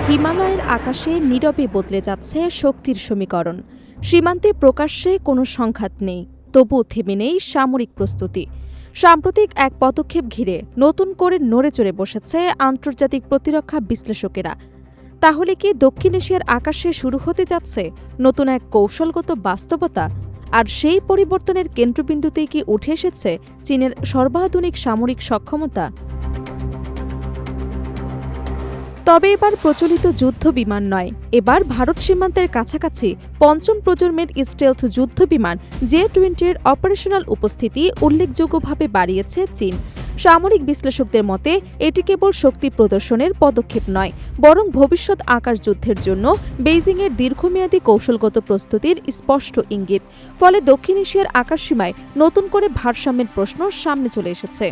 হিমালয়ের আকাশে নীরবে বদলে যাচ্ছে শক্তির সমীকরণ। সীমান্তে প্রকাশ্যে কোনো সংঘাত নেই, তবুও থেমে নেই সামরিক প্রস্তুতি। সাম্প্রতিক এক পদক্ষেপ ঘিরে নতুন করে নড়েচড়ে বসেছে আন্তর্জাতিক প্রতিরক্ষা বিশ্লেষকেরা। তাহলে কি দক্ষিণ এশিয়ার আকাশে শুরু হতে যাচ্ছে নতুন এক কৌশলগত বাস্তবতা? আর সেই পরিবর্তনের কেন্দ্রবিন্দুতেই কি উঠে এসেছে চীনের সর্বাধুনিক সামরিক সক্ষমতা? তবে এবার প্রচলিত যুদ্ধ বিমান নয়, এবার ভারত সীমান্তের কাছাকাছি পঞ্চম প্রজন্মের স্টেলথ যুদ্ধ বিমান J-20 অপারেশনাল উপস্থিতি উল্লেখযোগ্যভাবে বাড়িয়েছে চীন। সামরিক বিশ্লেষকদের মতে এটি কেবল শক্তি প্রদর্শনের পদক্ষেপ নয়, বরং ভবিষ্যৎ আকাশ যুদ্ধের জন্য বেইজিংয়ের দীর্ঘমেয়াদী কৌশলগত প্রস্তুতির স্পষ্ট ইঙ্গিত। ফলে দক্ষিণ এশিয়ার আকাশসীমায় নতুন করে ভারসাম্যের প্রশ্ন সামনে চলে এসেছে।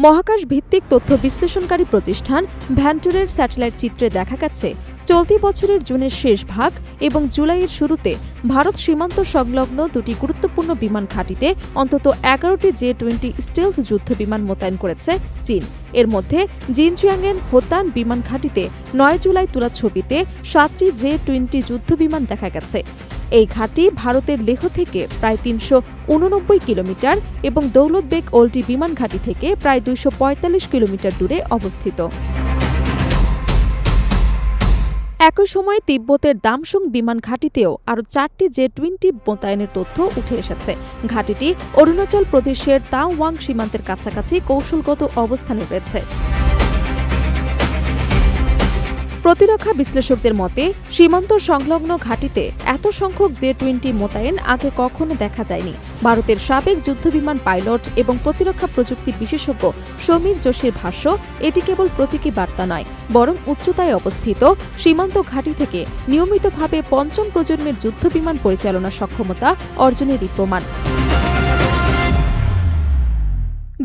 মহাকাশ ভিত্তিক তথ্য বিশ্লেষণকারী প্রতিষ্ঠান ভ্যান্টুরের স্যাটেলাইট চিত্রে দেখা গেছে, চলতি বছরের জুনের শেষ ভাগ এবং জুলাইয়ের শুরুতে ভারত সীমান্ত সংলগ্ন দুটি গুরুত্বপূর্ণ বিমান ঘাঁটিতে অন্তত 11টি J-20 স্টেলথ যুদ্ধ বিমান মোতায়েন করেছে চীন। এর মধ্যে জিনচুয়াংয়ের হোতান বিমান ঘাঁটিতে 9 জুলাই তোলা ছবিতে 7টি J-20 যুদ্ধ বিমান দেখা গেছে। এই ঘাঁটি ভারতের লেহ থেকে প্রায় 389 কিলোমিটার এবং দৌলত বেগ ওল্টি বিমান ঘাঁটি থেকে প্রায় 245 কিলোমিটার দূরে অবস্থিত। একই সময় তিব্বতের দামসুং বিমান ঘাঁটিতেও আরও 4টি J-20 মোতায়েনের তথ্য উঠে এসেছে। ঘাঁটিটি অরুণাচল প্রদেশের তাওয়াং সীমান্তের কাছাকাছি কৌশলগত অবস্থানে রয়েছে। প্রতিরক্ষা বিশ্লেষকদের মতে সীমান্ত সংলগ্ন ঘাঁটিতে এত সংখ্যক J-20 মোতায়েন আগে কখনো দেখা যায়নি। ভারতের সাবেক যুদ্ধবিমান পাইলট এবং প্রতিরক্ষা প্রযুক্তি বিশেষজ্ঞ সমীর যোশীর ভাষ্য, এটি কেবল প্রতীকী বার্তা নয়, বরং উচ্চতায় অবস্থিত সীমান্ত ঘাঁটি থেকে নিয়মিতভাবে পঞ্চম প্রজন্মের যুদ্ধবিমান পরিচালনা সক্ষমতা অর্জনেরই প্রমাণ।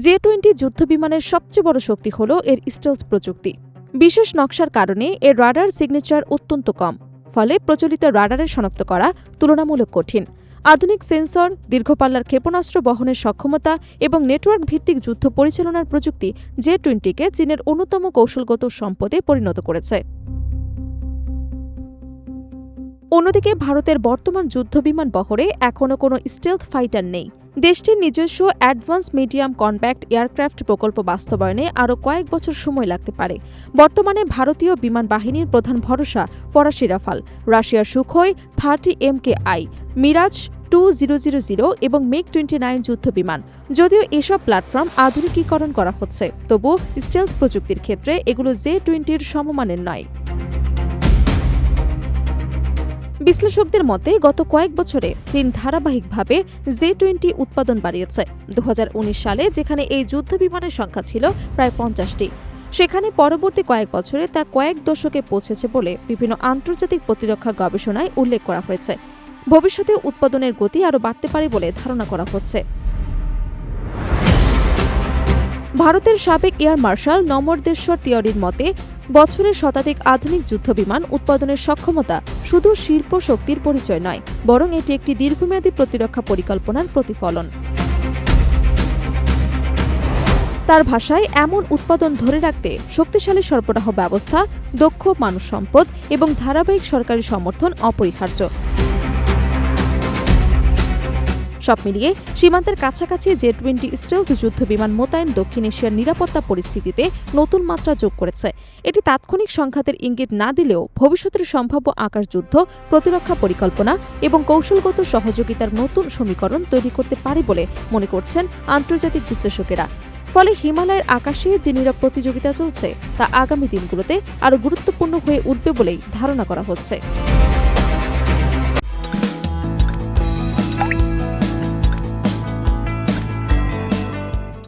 J-20 যুদ্ধবিমানের সবচেয়ে বড় শক্তি হল এর স্টেলথ প্রযুক্তি। বিশেষ নকশার কারণে এর রাডার সিগনেচার অত্যন্ত কম, ফলে প্রচলিত রাডারের শনাক্ত করা তুলনামূলক কঠিন। আধুনিক সেন্সর, দীর্ঘপাল্লার ক্ষেপণাস্ত্র বহনের সক্ষমতা এবং নেটওয়ার্ক ভিত্তিক যুদ্ধ পরিচালনার প্রযুক্তি J-20কে চীনের অন্যতম কৌশলগত সম্পদে পরিণত করেছে। অন্যদিকে ভারতের বর্তমান যুদ্ধবিমান বহরে এখনও কোনো স্টেলথ ফাইটার নেই। দেশটির নিজস্ব অ্যাডভান্স মিডিয়াম কম্প্যাক্ট এয়ারক্রাফট প্রকল্প বাস্তবায়নে আরও কয়েক বছর সময় লাগতে পারে। বর্তমানে ভারতীয় বিমান বাহিনীর প্রধান ভরসা ফরাসি রাফাল, রাশিয়ার সুখোই 30 MKI, মিরাজ 2000 এবং MiG-29 যুদ্ধ বিমান। যদিও এসব প্ল্যাটফর্ম আধুনিকীকরণ করা হচ্ছে, তবুও স্টেলথ প্রযুক্তির ক্ষেত্রে এগুলো J-20 সমমানের নয়। বিশ্লেষকদের মতে গত কয়েক বছরে চীন ধারাবাহিকভাবে J-20 উৎপাদন বাড়িয়েছে। 2019 সালে যেখানে এই যুদ্ধ বিমানের সংখ্যা ছিল প্রায় 50টি, সেখানে পরবর্তী কয়েক বছরে তা কয়েক দশকে পৌঁছেছে বলে বিভিন্ন আন্তর্জাতিক প্রতিরক্ষা গবেষণায় উল্লেখ করা হয়েছে। ভবিষ্যতে উৎপাদনের গতি আরও বাড়তে পারে বলে ধারণা করা হচ্ছে। ভারতের সাবেক এয়ার মার্শাল নমরদেশ্বর তিওয়ারির মতে বছরের শতাধিক আধুনিক যুদ্ধবিমান উৎপাদনের সক্ষমতা শুধু শিল্প শক্তির পরিচয় নয়, বরং এটি একটি দীর্ঘমেয়াদী প্রতিরক্ষা পরিকল্পনার প্রতিফলন। তার ভাষায় এমন উৎপাদন ধরে রাখতে শক্তিশালী সরবরাহ ব্যবস্থা, দক্ষ মানব সম্পদ এবং ধারাবাহিক সরকারি সমর্থন অপরিহার্য। সব মিলিয়ে সীমান্তের কাছাকাছি J-20 স্টেলথ যুদ্ধ বিমান মোতায়েন দক্ষিণ এশিয়ার নিরাপত্তা পরিস্থিতিতে নতুন মাত্রা যোগ করেছে। এটি তাৎক্ষণিক সংঘাতের ইঙ্গিত না দিলেও ভবিষ্যতের সম্ভাব্য আকাশ যুদ্ধ, প্রতিরক্ষা পরিকল্পনা এবং কৌশলগত সহযোগিতার নতুন সমীকরণ তৈরি করতে পারে বলে মনে করছেন আন্তর্জাতিক বিশ্লেষকেরা। ফলে হিমালয়ের আকাশে যে নীরব প্রতিযোগিতা চলছে তা আগামী দিনগুলোতে আরও গুরুত্বপূর্ণ হয়ে উঠবে বলেই ধারণা করা হচ্ছে।